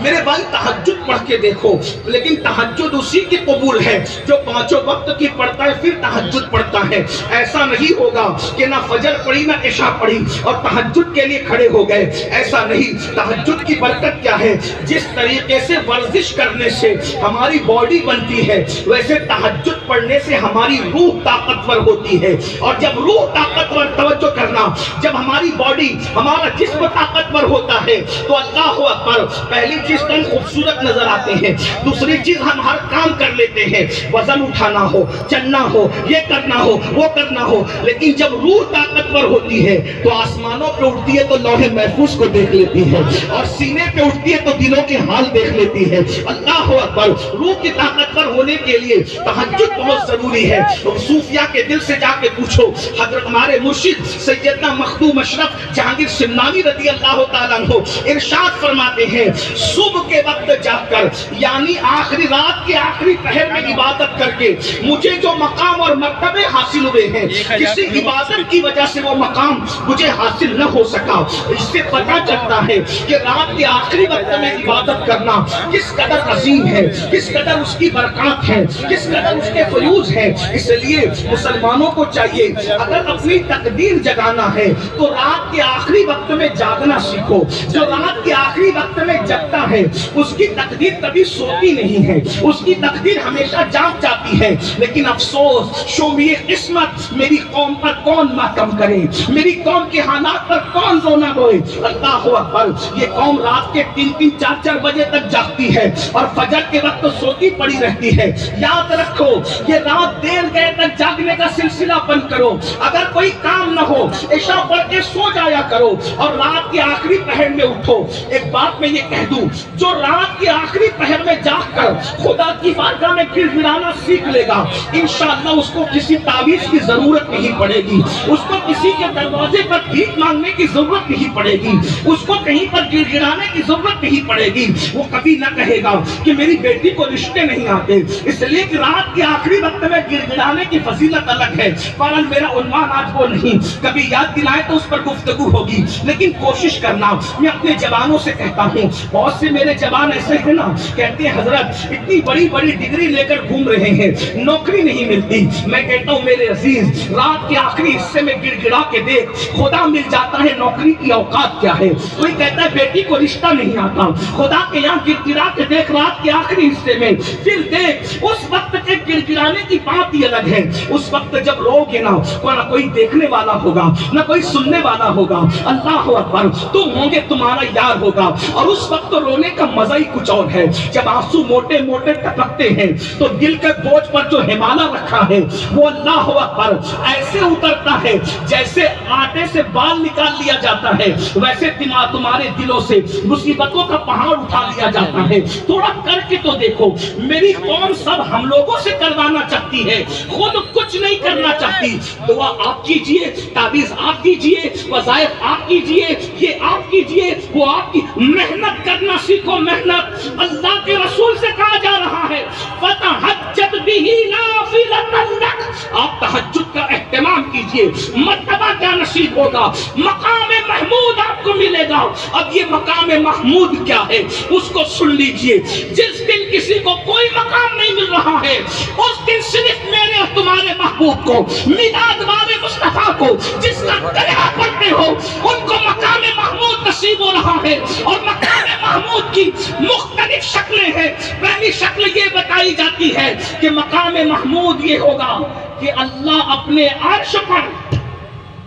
میرے بھائی تہجد پڑھ کے دیکھو، لیکن تہجد اسی کی قبول ہے جو پانچوں وقت کی پڑھتا ہے پھر تہجد پڑھتا ہے۔ ایسا نہیں ہوگا کہ نہ فجر پڑھی نہ عشاء پڑھی اور تہجد کے لیے کھڑے ہو گئے، ایسا نہیں۔ تہجد کی برکت کیا ہے؟ جس طریقے سے ورزش کرنے سے ہماری باڈی بنتی ہے، ویسے تہجد پڑھنے سے ہماری روح طاقتور ہوتی ہے، اور جب روح طاقتور، توجہ کرنا، جب ہماری باڈی، ہمارا جسم طاقتور ہوتا ہے تو اللہ اکبر، پہلی چیز تو ہم خوبصورت نظر آتے ہیں، دوسری چیز ہم ہر کام کر لیتے ہیں، وزن اٹھانا ہو، چلنا ہو، یہ کرنا ہو، وہ کرنا ہو، لیکن جب روح طاقتور ہوتی ہے تو آسمانوں پہ اٹھتی ہے تو لوح محفوظ کو دیکھ لیتی ہے، اور سینے پہ اٹھتی ہے تو دلوں کے حال دیکھ لیتی ہے۔ اللہ اکبر، روح کی طاقتور ہونے کے لیے تہجد بہت ضروری ہے۔ صوفیاء کے دل سے جا کے پوچھو، حضرت ہمارے مرشد سیدنا مخدوم اشرف جہانگیر سمنانی رضی اللہ تعالیٰ عنہ ارشاد فرماتے ہیں، صبح کے وقت جا کر، یعنی آخری رات کے آخری پہر میں عبادت کر کے مجھے جو مقام اور مرتبے حاصل ہوئے ہیں، کسی عبادت کی وجہ سے وہ مقام مجھے حاصل نہ ہو سکا۔ اس سے پتہ چلتا ہے کہ رات کے آخری وقت میں عبادت کرنا کس قدر عظیم ہے، کس قدر اس کی برکات ہے، کس قدر اس کے فیوز ہے۔ اس لیے مسلمانوں کو چاہیے، اگر اپنی تقدیر جگانا ہے تو رات کے آخری وقت میں جاگنا سیکھو۔ جو رات کے آخری وقت میں جگتا ہے اس کی تقدیر کبھی سوتی نہیں ہے، اس کی تقدیر ہمیشہ جاگ جاتی ہے۔ لیکن افسوس، شومیہ قسمت، میری قوم پر کون ماتم کرے، میری قوم کے حالات پر کون رونا روئے۔ اللہ اکبر، یہ قوم رات کے 3-3 4-4 بجے تک جاگتی ہے اور فجر کے وقت سوتی پڑی رہتی ہے۔ یاد رکھو، یہ رات دیر گئے تک جاگنے کا سلسلہ بند کرو۔ اگر کوئی کام نہ ہو، عشاء پڑھ کے سو جایا کرو اور رات کے آخری پہر میں اٹھو۔ ایک بات میں یہ کہہ دوں، جو رات کے آخری پہر میں جاگ کر خدا کی بارگاہ میں گر گرانا سیکھ لے گا، انشاءاللہ اس کو کسی تعویذ کی ضرورت نہیں پڑے گی، اس کو کسی کے دروازے پر بھیک مانگنے کی ضرورت نہیں پڑے گی، اس کو کہیں پر گر گرانے کی ضرورت نہیں پڑے گی۔ وہ کبھی نہ کہے گا کہ میری بیٹی کو رشتے نہیں آتے، اس لیے کہ رات کے آخری وقت میں گر گرانے کی فضیلت الگ ہے۔ فوراً میرا عنوان آج وہ نہیں، کبھی یاد دلائے تو اس پر گفتگو ہوگی، لیکن کوشش کرنا۔ میں اپنے جوانوں سے کہتا ہوں، بہت سے میرے جوان ایسے ہیں نا، کہتے ہیں حضرت اتنی بڑی بڑی ڈگری لے کر گھوم رہے ہیں، نوکری نہیں ملتی۔ میں کہتا ہوں میرے عزیز، رات کے آخری حصے میں گڑ گڑا کے دیکھ، خدا مل جاتا ہے نوکری کی اوقات کیا ہے۔ کوئی کہتا ہے بیٹی کو رشتہ نہیں آتا، خدا کے یہاں گڑ گڑا کے دیکھ رات کے آخری حصے میں، پھر دیکھ اس وقت کے گڑ گڑانے کی بات ہی الگ ہے۔ اس وقت جب رو گے نا، نہ کوئی دیکھنے والا ہوگا نہ کوئی سننے والا ہوگا، اللہ اکبر، تم ہوں گے، تمہارا یار ہوگا، اور اس وقت تو رونے کا مزہ ہی کچھ اور ہے۔ جب آنسو موٹے موٹے ٹپکتے ہیں تو دل کے بوجھ پر جو ہمالا رکھا ہے وہ اللہ اکبر ایسے اترتا ہے جیسے آٹے سے بال نکال لیا جاتا ہے، ویسے تمہارے دلوں سے مصیبتوں کا پہاڑ اٹھا لیا جاتا ہے۔ تھوڑا کر کے تو دیکھو، میری قوم سب ہم لوگوں سے کروانا چاہتی ہے، خود کچھ نہیں کرنا چاہتی۔ دعا آپ کیجئے، تعویذ آپ کیجئے، وظائف آپ کیجئے، یہ آپ کیجئے، وہ آپ کی محنت کرنا سیکھو۔ محنت اللہ کے رسول سے کہا جا رہا ہے، فَتَحَجَّدْ بِهِ نَافِلَةً لَكَ، آپ تہجد کا اہتمام کیجئے۔ مرتبہ کیا نصیب ہوگا؟ مقام محمود آپ کو ملے گا۔ اب یہ مقام محمود کیا ہے اس کو سن لیجئے۔ جس دن کسی کو کوئی مقام نہیں مل رہا ہے، اس دن صرف میرے اور تمہارے محبوب کو، میلاد والے مصطفیٰ کو جس کا دریا پڑھتے ہو، ان کو مقام محمود نصیب ہو رہا ہے۔ اور مقام محمود کی مختلف شکلیں ہیں۔ پہلی شکل یہ بتائی جاتی ہے کہ مقام محمود یہ ہوگا کہ اللہ اپنے عرش پر،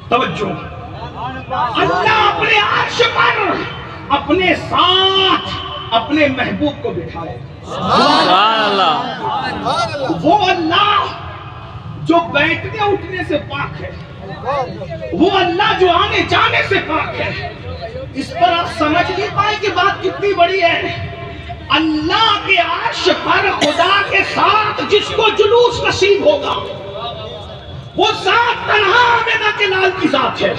توجہ، اللہ اپنے عرش پر اپنے ساتھ اپنے محبوب کو بٹھائے۔ وہ اللہ جو بیٹھنے اٹھنے سے پاک ہے، وہ اللہ جو آنے جانے سے پاک ہے۔ اس پر آپ سمجھ نہیں پائے کہ بات کتنی بڑی ہے۔ اللہ کے عرش پر خدا کے ساتھ جس کو جلوس نصیب ہوگا، وہ ذات تنہا عابدہ کے لال کی ذات ہے،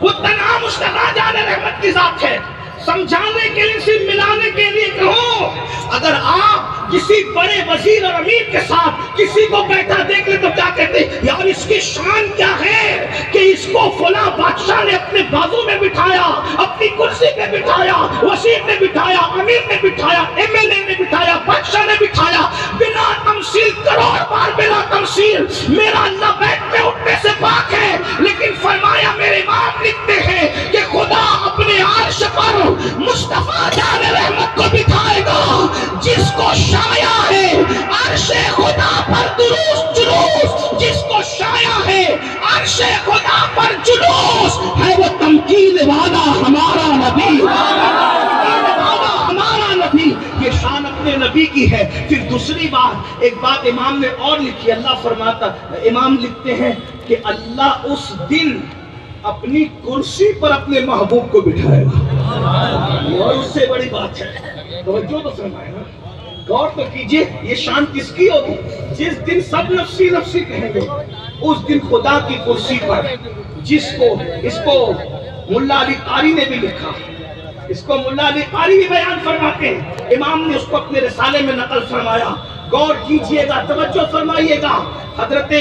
وہ تنہا مصطفیٰ جان رحمت کی ذات ہے۔ سمجھانے کے لیے، صرف ملانے کے لیے کہو، اگر آپ کسی بڑے وزیر اور امیر کے ساتھ کسی کو بیٹھا دیکھ لے تو کیا کہتے ہیں؟ یار اس کی شان کیا ہے کہ اس کو فلاں بادشاہ نے اپنے بازو میں بٹھایا، اپنی کرسی پہ بٹھایا، وزیر نے بٹھایا، امیر نے بٹھایا، ایم ایل اے نے بٹھایا، بادشاہ نے بٹھایا، بنا تمثیل، کروڑ بار بنا تمثیل میرا اللہ بیٹھنے اٹھنے سے پاک ہے۔ لیکن فرمایا میرے امام لکھتے ہیں کہ خدا اپنے عرش پر مصطفیٰ جان رحمت کو بٹھائے گا جس کو شایا ہے عرش خدا پر جلوس، جس کو شایا ہے عرش خدا پر جلوس ہے، وہ تمکین والا ہمارا نبی، ہمارا نبی۔ یہ شان اپنے نبی کی ہے۔ پھر دوسری بات، ایک بات امام نے اور لکھی، اللہ فرماتا، امام لکھتے ہیں کہ اللہ اس دن اپنی کرسی پر اپنے محبوب کو بٹھائے گا، اور اس سے بڑی بات ہے، توجہ تو فرمائے نا، غور تو کیجئے، یہ شان کس کی ہوگی؟ جس دن سب نفسی نفسی کہیں گے، اس دن خدا کی کرسی پر جس کو، اس کو ملا علی قاری نے بھی لکھا، اس کو ملا علی قاری بھی بیان فرماتے ہیں، امام نے اس کو اپنے رسالے میں نقل فرمایا، غور کیجئے گا، توجہ فرمائیے گا۔ حضرت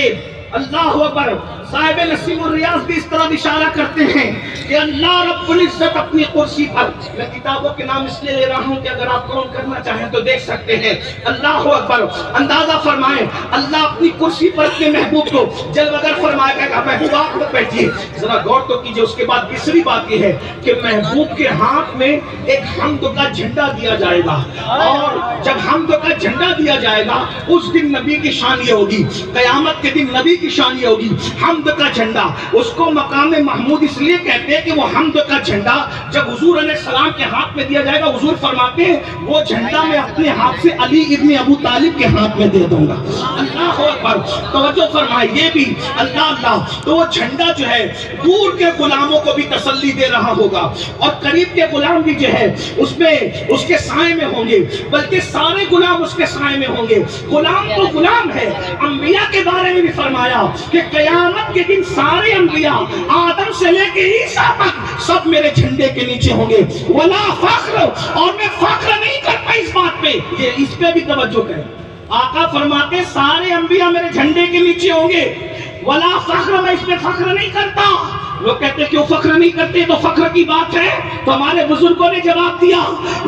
اللہ اکبر صاحب نسیم الریاض بھی اس طرح اشارہ کرتے ہیں کہ اللہ رب العزت اپنی کرسی پر، میں کتابوں کے نام اس لیے لے رہا ہوں کہ اگر آپ کون کرنا چاہیں تو دیکھ سکتے ہیں، اللہ اکبر، اندازہ فرمائیں، اللہ اپنی کرسی پر اپنے محبوب کو جلوگر فرمائے گا، محبوب آپ کو بیٹھیے، ذرا غور تو کیجئے۔ اس کے بعد تیسری بات یہ ہے کہ محبوب کے ہاتھ میں ایک حمد کا جھنڈا دیا جائے گا، اور جب حمد کا جھنڈا دیا جائے گا اس دن نبی کی شان یہ ہوگی، قیامت کے دن نبی کی شان یہ ہوگی، حمد کا جھنڈا۔ اس کو مقام محمود اس لیے کہتے ہیں کہ وہ حمد کا جھنڈا جب حضور علیہ السلام کے ہاتھ میں دیا جائے گا، حضور فرماتے ہیں وہ جھنڈا میں اپنے ہاتھ سے علی ابن ابو طالب کے ہاتھ میں دے دوں گا، اللہ اکبر، توجہ فرمائے، یہ بھی اللہ، تو وہ جھنڈا جو ہے دور کے غلاموں کو بھی تسلی دے رہا ہوگا، اور قریب کے غلام بھی جو ہے اس میں اس کے سائے میں ہوں گے، بلکہ سارے غلام اس کے سائے میں ہوں گے۔ غلام تو غلام ہے، انبیاء کے بارے میں بھی فرمایا کہ قیامت کے دن سارے انبیاء آدم سے لے کے عیسیٰ تک سب میرے جھنڈے کے نیچے ہوں گے، ولا فخر، اور میں فخر نہیں کرتا اس بات پہ، یہ اس پہ بھی توجہ کریں، آقا فرماتے سارے انبیاء میرے جھنڈے کے نیچے ہوں گے، ولا فخر، میں اس پہ فخر نہیں کرتا۔ لوگ کہتے ہیں کیوں فخر نہیں کرتے؟ تو فخر کی بات ہے تو ہمارے بزرگوں نے جواب دیا،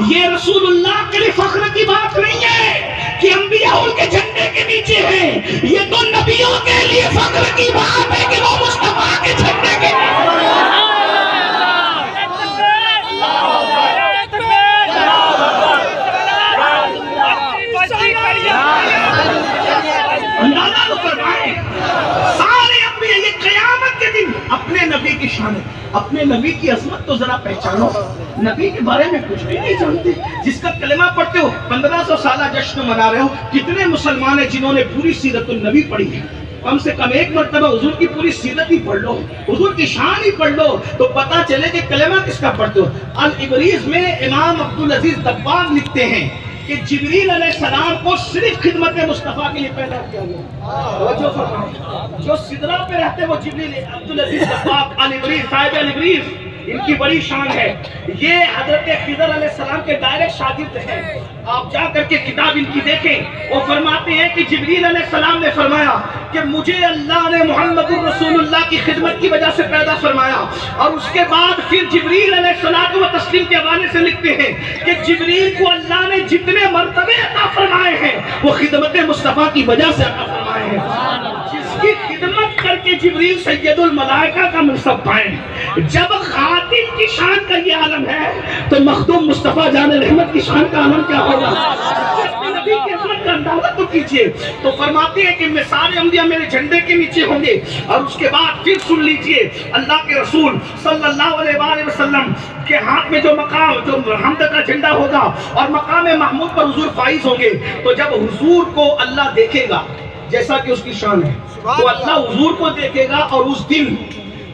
یہ رسول اللہ کے لیے فخر کی بات نہیں ہے کہ انبیاء ان کے جھنڈے کے نیچے ہیں، یہ تو نبیوں کے لیے فخر کی بات ہے کہ وہ مصطفیٰ کے جھنڈے کے نیچے ہیں۔ اندازہ تو فرمائیں، سارے انبیاء یہ قیامت کے دن اپنے نبی کی شان ہے، اپنے نبی کی عظمت تو ذرا پہچانو، نبی کے بارے میں کچھ بھی نہیں جانتے، جس کا کلمہ پڑھتے ہو 1500 سالہ جشن منا رہے ہو، کتنے مسلمان ہیں جنہوں نے پوری سیرت النبی پڑھی ہے؟ کم سے کم ایک مرتبہ حضور کی پوری سیرت ہی پڑھ لو، حضور کی شان ہی پڑھ لو تو پتا چلے کہ کلمہ کس کا پڑھتے ہو۔ الابریز میں امام عبدالعزیز دباغ لکھتے ہیں کہ جبریل علیہ السلام کو صرف خدمت مصطفیٰ کے لیے پیدا کیا گیا، جو سدرہ پہ رہتے وہ جبریل، عبدالعزیز دباغ الابریز، صاحب الابریز، ان کی بڑی شان ہے، یہ حضرت خضر علیہ السلام کے ڈائریکٹ شاگرد ہیں، آپ جا کر کے کتاب ان کی دیکھیں، وہ فرماتے ہیں کہ جبریل علیہ السلام نے فرمایا کہ مجھے اللہ نے محمد الرسول اللہ کی خدمت کی وجہ سے پیدا فرمایا، اور اس کے بعد پھر جبریل علیہ السلام و تسلیم کے حوالے سے لکھتے ہیں کہ جبریل کو اللہ نے جتنے مرتبے عطا فرمائے ہیں وہ خدمت مصطفیٰ کی وجہ سے عطا فرمائے ہیں، جس کی خدمت کر کے جبریل سید الملائکہ کا منصب پائیں۔ جب خاتم کی شان کا یہ عالم ہے تو مخدوم مصطفیٰ جان رحمت کی شان کا عالم کیا ہوگا؟ نبی کے عظمت کا اندازہ تو کیجئے، تو فرماتے ہیں کہ میں سارے انبیاء میرے جھنڈے کے نیچے ہوں گے، اور اس کے بعد پھر سن لیجئے اللہ کے رسول صلی اللہ علیہ وآلہ وسلم کے ہاتھ میں جو مقام، جو حمد کا جھنڈا ہوگا اور مقام محمود پر حضور فائز ہوں گے، تو جب حضور کو اللہ دیکھے گا جیسا کہ اس کی شان ہے، تو اللہ حضور کو دیکھے گا، اور اس دن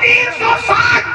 360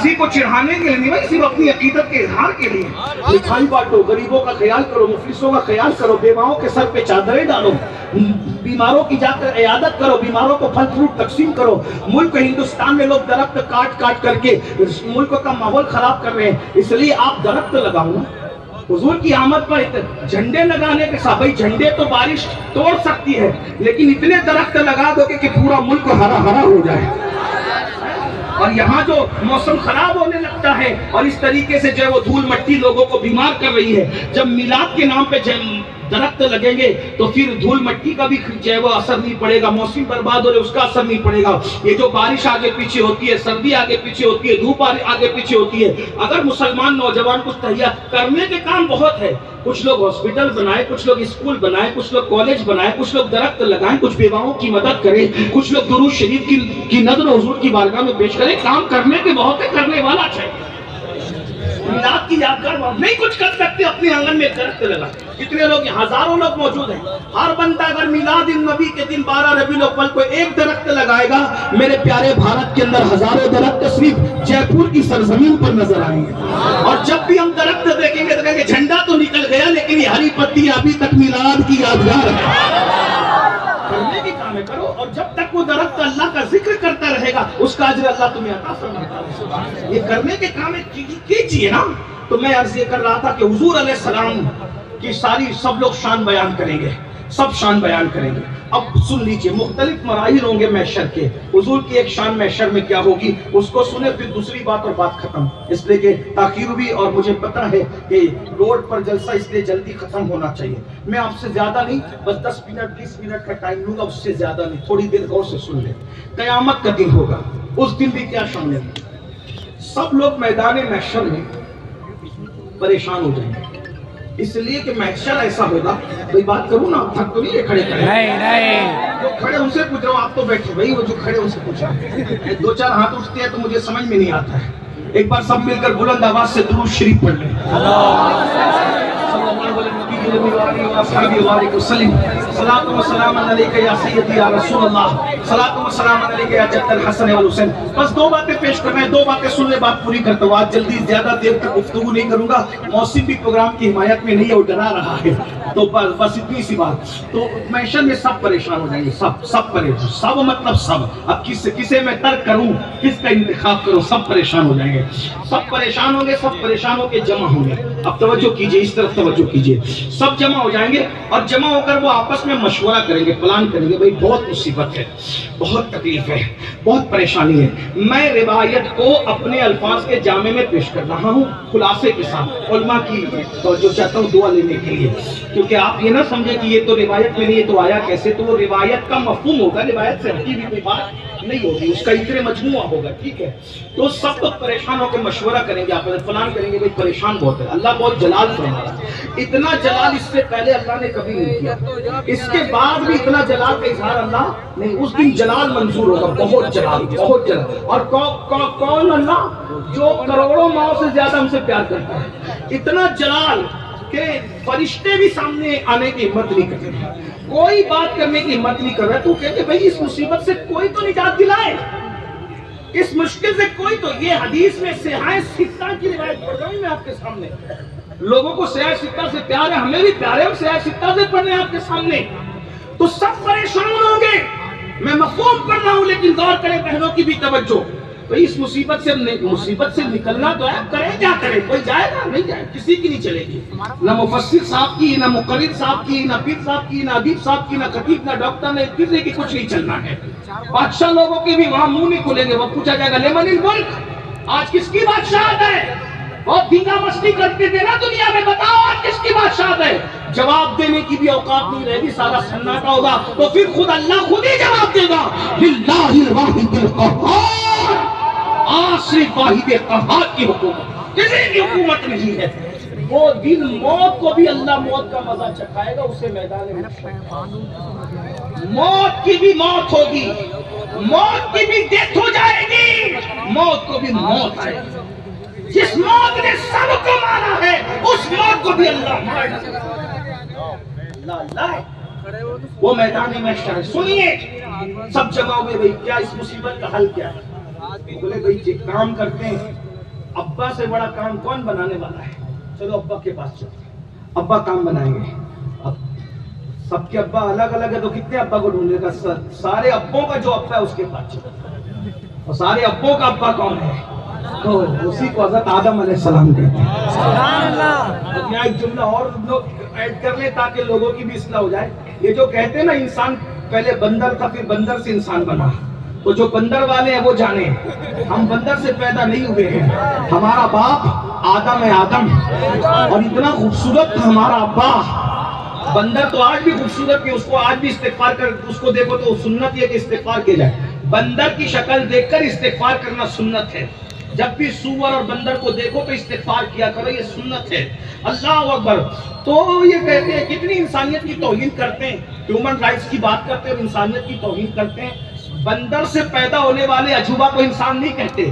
کسی کو چڑھانے کے لیے نہیں بھائی، صرف اپنی عقیدت کے اظہار کے لیے۔ مٹھائی بانٹو، غریبوں کا خیال کرو، مفلسوں کا خیال کرو، بیواؤں کے سر پہ چادریں ڈالو، بیماروں کی جا کر عیادت کرو، بیماروں کو پھل فروٹ تقسیم کرو۔ ملک ہندوستان میں لوگ درخت کاٹ کاٹ کر کے ملک کا ماحول خراب کر رہے ہیں، اس لیے آپ درخت لگاؤ نا۔ حضور کی آمد پر جھنڈے لگانے کے ساتھ، بھائی جھنڈے تو بارش توڑ سکتی ہے، لیکن اتنے درخت لگا دو کہ پورا ملک ہرا بھرا ہو جائے۔ اور یہاں جو موسم خراب ہونے لگتا ہے اور اس طریقے سے جو ہے وہ دھول مٹی لوگوں کو بیمار کر رہی ہے، جب میلاد کے نام پہ درخت لگیں گے تو پھر دھول مٹی کا بھی جو ہے وہ اثر نہیں پڑے گا، موسم برباد ہو رہے اس کا اثر نہیں پڑے گا۔ یہ جو بارش آگے پیچھے ہوتی ہے، سردی آگے پیچھے ہوتی ہے، دھوپ آگے پیچھے ہوتی ہے، اگر مسلمان نوجوان کچھ تیار کرنے کے کام بہت ہے، کچھ لوگ ہاسپٹل بنائے، کچھ لوگ اسکول بنائے، کچھ لوگ کالج بنائے، کچھ لوگ درخت لگائیں، کچھ بیواؤں کی مدد کریں، کچھ لوگ درود شریف کی نذر حضور کی بارگاہ میں پیش کریں۔ کام کرنے کے بہت ہے، کرنے والا چاہیے۔ میلاد کی یادگار نہیں کچھ کر سکتے، اپنے آنگن میں درخت لگا۔ کتنے لوگ، ہزاروں لوگ موجود ہیں، ہر بندہ اگر میلاد النبی کے دن 12 ربیع الاول کو ایک درخت لگائے گا، میرے پیارے بھارت کے اندر ہزاروں درخت صرف جے پور کی سرزمین پر نظر آئیں گے۔ اور جب بھی ہم درخت دیکھیں گے تو کہیں گے جھنڈا تو نکل گیا لیکن یہ ہری پتی ابھی تک میلاد کی یادگار ہے۔ کرنے کی کام کرو، اور جب تک وہ درخت اللہ کا ذکر کرتا رہے گا اس کا اجر اللہ تمہیں عطا فرماتا ہے۔ یہ کرنے کے کام کیجئے نا۔ تو میں عرض یہ کر رہا تھا کہ حضور علیہ السلام کی ساری سب لوگ شان بیان کریں گے، سب شان بیان کریں گے۔ اب سن لیجئے، مختلف مراحل ہوں گے محشر کے۔ حضور کی ایک شان محشر میں کیا ہوگی اس کو سنیں، پھر دوسری بات اور بات ختم، اس لیے کہ تاخیر بھی، اور مجھے پتا ہے کہ روڈ پر جلسہ اس لیے جلدی ختم ہونا چاہیے۔ میں آپ سے زیادہ نہیں، بس 10 منٹ 20 منٹ کا ٹائم لوں گا، اس سے زیادہ نہیں، تھوڑی دیر غور سے سن لیں۔ قیامت کا دن ہوگا، اس دن بھی کیا شان ہے، سب لوگ میدان محشر میں پریشان ہو جائیں گے، اس لیے کہ محشر ایسا ہوگا۔ بھئی بات کروں نا، آپ تھک تو نہیں ہے کھڑے کھڑے؟ نہیں، جو کھڑے ان سے پوچھ رہا ہوں، آپ تو بیٹھے، بھئی وہ جو کھڑے ان سے پوچھا۔ 2-4 ہاتھ اٹھتے ہیں تو مجھے سمجھ میں نہیں آتا ہے۔ ایک بار سب مل کر بلند آواز سے درود شریف پڑھ لیں۔ صلاۃ و سلام علیک یا سیدی یا رسول اللہ، صلاۃ و سلام علیک یا جد الحسن والحسین۔ بس 2 باتیں پیش کرنا ہے، 2 باتیں سن لے، بات پوری کرتا ہوں۔ آج جلدی زیادہ دیر تک گفتگو نہیں کروں گا، موسم بھی پروگرام کی حمایت میں نہیں ہے، وہ ڈرا رہا ہے، تو بس اتنی سی بات۔ تو محشر میں سب پریشان ہو جائیں گے، سب پریشان، سب مطلب سب۔ اب کسے میں ترک کروں، کس کا انتخاب کروں، سب پریشان ہو جائیں گے، سب پریشان ہوں گے، سب پریشان ہو کے جمع ہوں گے۔ اب توجہ کیجئے، اس طرف توجہ کیجئے، سب جمع ہو جائیں گے اور جمع ہو کر وہ آپس میں مشورہ کریں گے، پلان کریں گے، بھئی بہت مصیبت ہے، بہت تکلیف ہے، بہت پریشانی ہے۔ میں روایت کو اپنے الفاظ کے جامع میں پیش کر رہا ہوں خلاصے کے ساتھ، علماء کی توجہ چاہتا ہوں دعا لینے کے لیے، کیونکہ آپ یہ نہ سمجھیں کہ یہ تو روایت میں نہیں، یہ تو آیا کیسے، تو وہ روایت کا مفہوم ہوگا، روایت سے ہٹی بھی کوئی بات نہیں ہوگی، اس کا اتنے مجموعہ ہوگا، ٹھیک ہے؟ تو سب لوگ پریشان ہو کے مشورہ کریں گے، آپ پلان کریں گے، بھئی پریشان بہت ہے، اللہ بہت جلال فرما رہا ہے، اتنا جلال اس سے پہلے اللہ نے کبھی نہیں کیا، اس کے بعد بھی اتنا جلال کا اظہار اللہ نہیں، اس دن جلال منظور ہوگا، بہت جلال، بہت جلال۔ اور کون اللہ؟ جو کروڑوں ماؤں سے زیادہ ہم سے پیار کرتا ہے، اتنا جلال کہ فرشتے بھی سامنے آنے کی ہمت نہیں کرتے، کوئی بات کرنے کی ہمت نہیں کر رہا، تو کہتے بھئی اس مصیبت سے کوئی تو نجات دلائے، اس مشکل سے کوئی تو۔ یہ حدیث میں سیاہ ستہ کی روایت پڑھ رہا ہوں میں آپ کے سامنے، لوگوں کو سیاہ ستہ سے پیار ہے، ہمیں بھی پیار ہے، ہم سیاہ ستہ سے پڑھ رہے ہیں آپ کے سامنے، تو سب پریشان ہوں گے۔ میں مفہوم پڑھ رہا ہوں لیکن غور کریں بہنوں کی بھی توجہ، تو اس مصیبت سے نکلنا تو ہے، کریں کیا کریں، کوئی جائے گا نہیں جائے، کسی کی نہیں چلے گی، نہ مفسر صاحب کی، نہ مقرر صاحب کی، نہ پیر صاحب کی، نہ ادیب صاحب کی، نہ خطیب، نہ ڈاکٹر، نہ کسی کی کچھ نہیں چلنا ہے۔ بادشاہ لوگوں کے بھی وہاں منہ نہیں کھلیں گے، وہ پوچھا جائے گا لمن الملک، آج کس کی بادشاہت ہے؟ بہت دھینگا مستی کرتے تھے نا دنیا میں، بتاؤ آج کس کی بادشاہت ہے؟ جواب دینے کی بھی اوقات نہیں رہے گی، سارا سناٹا ہوگا، تو پھر خود اللہ خود ہی جواب دے گا، للہ الواحد القہار، صرف واحد قہار کی حکومت، کسی کی حکومت نہیں ہے۔ وہ دن موت کو بھی اللہ موت کا مزہ چکھائے گا، اسے میدان میں موت کی بھی موت ہوگی، موت کی بھی ڈیتھ ہو جائے گی، موت کو بھی موت آئے گی، جس موت نے سب کو مارا ہے اس موت کو بھی اللہ مارے گا۔ وہ میدان محشر ہے۔ سنیے، سب جمع ہوئے، بھئی کیا اس مصیبت کا حل کیا ہے؟ بولے بھئی کام کرتے ہیں، ابا سے بڑا کام کون بنانے والا ہے؟ چلو ابا کے پاس چلتے، ابا کام بنائیں گے۔ اب سب کے ابا الگ الگ ہے تو کتنے ابا کو ڈھونڈے گا؟ سارے ابوں کا جو ابا ہے اس کے پاس چلتے، اور سارے ابوں کا ابا کون ہے؟ تو اسی کو حضرت آدم علیہ السلام کہتے ہیں۔ سبحان اللہ۔ اب یہاں ایک جملہ اور لوگ ایڈ کر لیں تاکہ لوگوں کی بھی اصلاح ہو جائے۔ یہ جو کہتے ہیں نا انسان پہلے بندر تھا پھر بندر سے انسان بنا، تو جو بندر والے ہیں وہ جانے ہم بندر سے پیدا نہیں ہوئے ہیں، ہمارا باپ آدم ہے، آدم، اور اتنا خوبصورت تھا ہمارا ابا۔ بندر تو آج بھی خوبصورت ہے، اس کو آج بھی استغفار کر، اس کو دیکھو تو سنت یہ کہ استغفار کیا جائے۔ بندر کی شکل دیکھ کر استغفار کرنا سنت ہے، جب بھی سور اور بندر کو دیکھو تو استغفار کیا کرو، یہ سنت ہے۔ اللہ اکبر۔ تو یہ کہتے ہیں کتنی انسانیت کی توہین کرتے ہیں، ہیومن رائٹس کی بات کرتے ہیں اور انسانیت کی توہین کرتے ہیں۔ بندر سے پیدا ہونے والے عجوبہ کو انسان نہیں کہتے،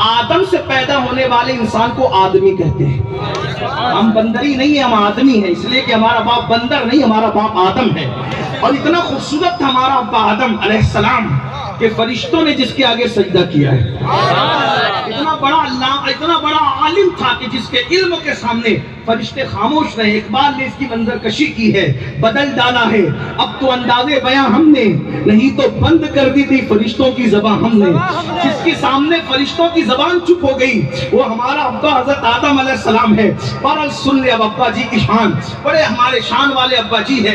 آدم سے پیدا ہونے والے انسان کو آدمی کہتے ہیں۔ ہم بندری نہیں ہیں، ہم آدمی ہیں، اس لیے کہ ہمارا باپ بندر نہیں، ہمارا باپ آدم ہے۔ اور اتنا خوبصورت تھا ہمارا ابا آدم علیہ السلام کہ فرشتوں نے جس کے آگے سجدہ کیا ہے۔ اتنا بڑا اللہ، اتنا بڑا عالم تھا کہ جس کے علم کے سامنے فرشتے خاموش رہے۔ اقبال نے اس کی منظر کشی کی ہے، بدل ڈالا ہے اب تو اندازے بیاں ہم نے، نہیں تو بند کر دی تھی فرشتوں کی زبان ہم نے۔ جس کے سامنے فرشتوں کی زبان چپ ہو گئی وہ ہمارا ابا حضرت آدم علیہ السلام ہے۔ بہرحال سن لے اب ابا جی کی شان، بڑے ہمارے شان والے ابا جی ہے۔